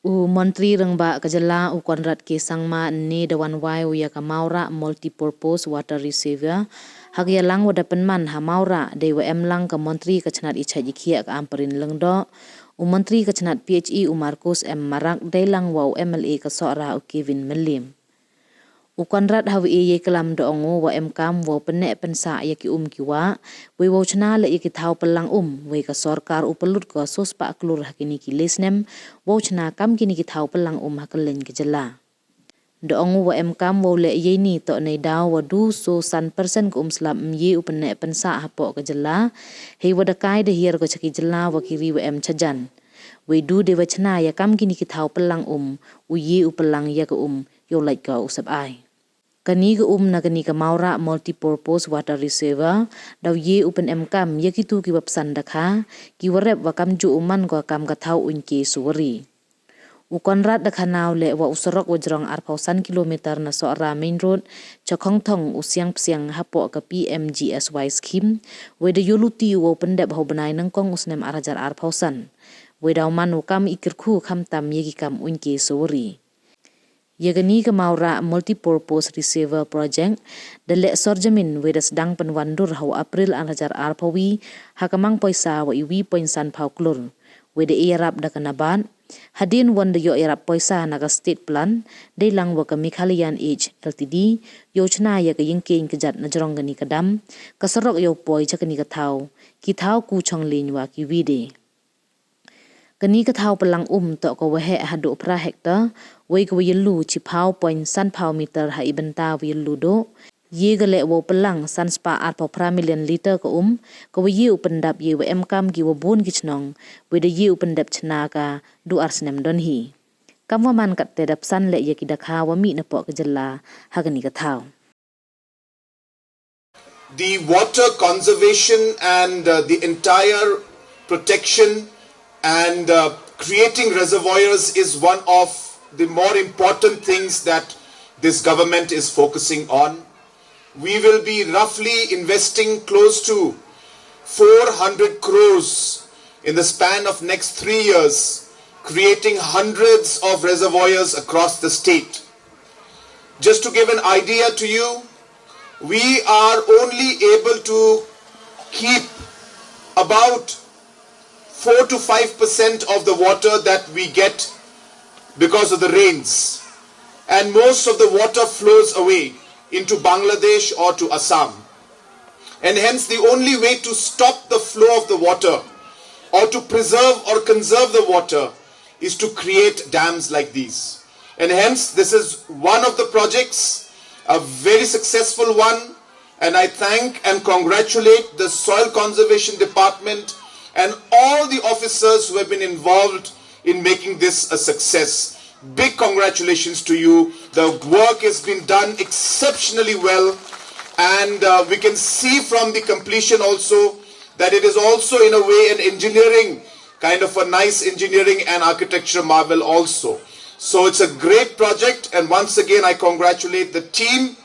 Menteri Rengba Kejala Konrad K. Sangma ni Dewan Wai yaka Mawrah Multipurpose Water Reservoir hagya lang wada penman ha Mawrah dewa lang ke Menteri Kecnat Icha Jikia ke Amperin Lengdo Menteri Kecnat PHE Markus M. Marak lang wau MLA ke Sora Kevin Melim. Konrad hawi ye kelam doongo wa kam wa penek pensa ya ki kiwa we wa chna le ki thau pelang we ka sarkar upelut ko sos pa klur hakini ki lesnem wa chna kam kini ki thau pelang hakelen ke jela doongo wa kam wa le ye ni to nei daw wa du so san persen ko slam ye penek pensa hapo ke jela he wa da kai de hier ko chaki jela wa kiri wa chajan we du de wa chna ya kam kini ki thau pelang u ye pelang ya ko yo like ka usap ai kani ke na kani ke Mawrah Multipurpose Water Reservoir daw ye upen kam ye kitu ki wapsan dakha ki warep wa kam ju uman ko kam ka thau unki suwari Konrad dakha naw le wa usarok wajrong arpausan kilometer na Sora main road chakong thong usiang psiang hapo ka PMGSY scheme we de yuluti wo pendep ho benai nang kong usnem arajar arpausan we daw man kam ikirkhu kham tam ye ki kam unki suwari Yagani ke Mawrah Multipurpose Reservoir Project dalek sorjamin weda sedang penwandur hau April anhajar arpawi hakamang poisa wa iwi poinsan pauklur weda irap da kanaban hadin wanda yo irap poisa naga state plan delang wa kami khalian age LTD yo chna ya ka yingking kejat na jorong gani kadam kasarok yo poi chakani ka thau ki thau ku chong lin wa ki wide kani ka thau pelang to ko wahe hadu pra hektar we ko yelu chi phau point san phau meter ha ibenta we yelu do ye gale wo pelang san spa at pra million liter ko ko ye upendap ye we kam gi wo bon gichnong we de ye upendap chna ka du arsnem don hi kamwa man kat te dap san le ye ki dakha wa mi na po ka jalla ha kani ka thau The water conservation and the entire protection and creating reservoirs is one of the more important things that this government is focusing on. We will be roughly investing close to 400 crores in the span of next 3 years, creating hundreds of reservoirs across the state. Just to give an idea to you, we are only able to keep about 4 to 5% of the water that we get because of the rains, and most of the water flows away into Bangladesh or to Assam, and hence the only way to stop the flow of the water or to preserve or conserve the water is to create dams like these. And hence this is one of the projects, a very successful one, and I thank and congratulate the Soil Conservation Department and all the officers who have been involved in making this a success. Big congratulations to you. The work has been done exceptionally well, and we can see from the completion also that it is also in a way an engineering, kind of a nice engineering and architecture marvel also. So it's a great project, and once again I congratulate the team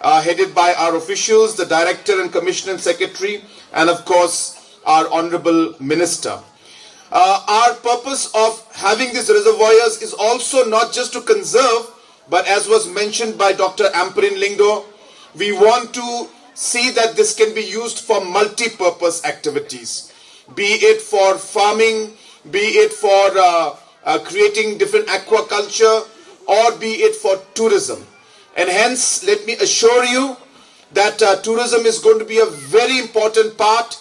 headed by our officials, the director and commissioner and secretary, and of course our honorable minister. Our purpose of having these reservoirs is also not just to conserve, but as was mentioned by Dr. Amperin Lingdo, we want to see that this can be used for multi-purpose activities, be it for farming, be it for creating different aquaculture, or be it for tourism. And hence, let me assure you that tourism is going to be a very important part.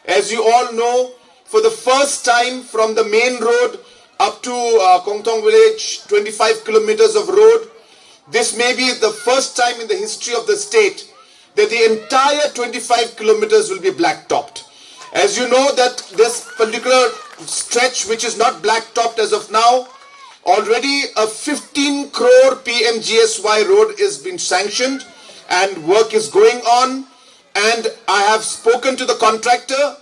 As you all know, for the first time from the main road up to Kongtong village, 25 kilometers of road, this may be the first time in the history of the state that the entire 25 kilometers will be black-topped. As you know that this particular stretch, which is not black-topped as of now, already a 15 crore PMGSY road is been sanctioned and work is going on. And I have spoken to the contractor.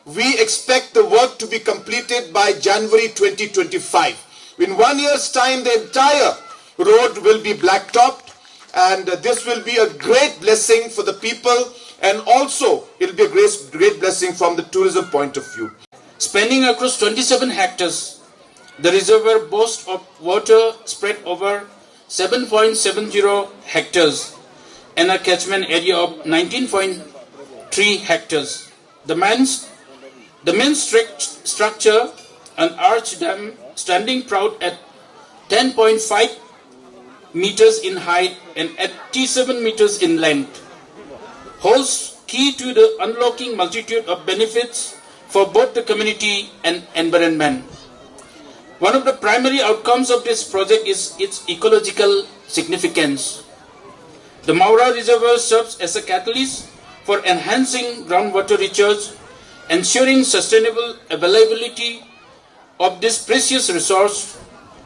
We expect the work to be completed by January 2025. In 1 year's time, the entire road will be black-topped, and this will be a great blessing for the people, and also it will be a great blessing from the tourism point of view. Spanning across 27 hectares, The reservoir boasts of water spread over 7.70 hectares and a catchment area of 19.3 hectares. The main structure, an arch dam standing proud at 10.5 meters in height and 87 meters in length, holds key to the unlocking multitude of benefits for both the community and environment. One of the primary outcomes of this project is its ecological significance. The Mawrah Reservoir serves as a catalyst for enhancing groundwater recharge, ensuring sustainable availability of this precious resource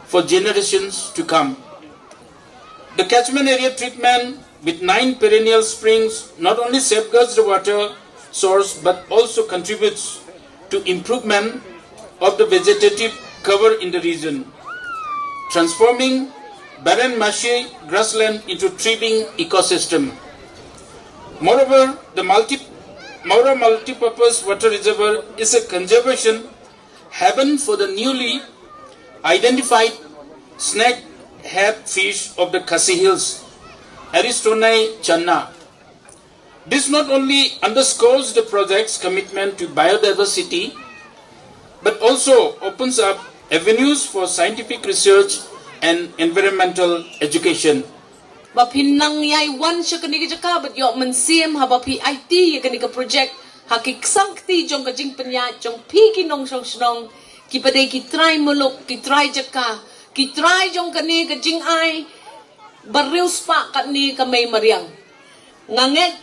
for generations to come. The catchment area treatment with 9 perennial springs not only safeguards the water source but also contributes to improvement of the vegetative cover in the region, transforming barren marshy grassland into thriving ecosystem. Moreover, the Mawrah Multipurpose Water Reservoir is a conservation haven for the newly identified snakehead fish of the Khasi Hills, Aristonae channa. This not only underscores the project's commitment to biodiversity, but also opens up avenues for scientific research and environmental education. Bapinang yai wan siya kani ka but yo mansiem ha bapi IT ya kani ka project hakik sankti jong ka jing penya jong pi kinong song ki pade ki try muluk ki try jaka ki try jong kani ka jing ai baril spa kat ni ka may mariang nganget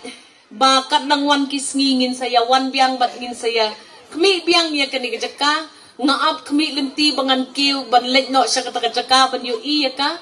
ba kat nang wan kis ngingin saya wan biang bat ngin saya kmi biang ya kani ka jaka ngaap kmi limti bangan kiw ban lek no siya ka jaka ban yo iya ka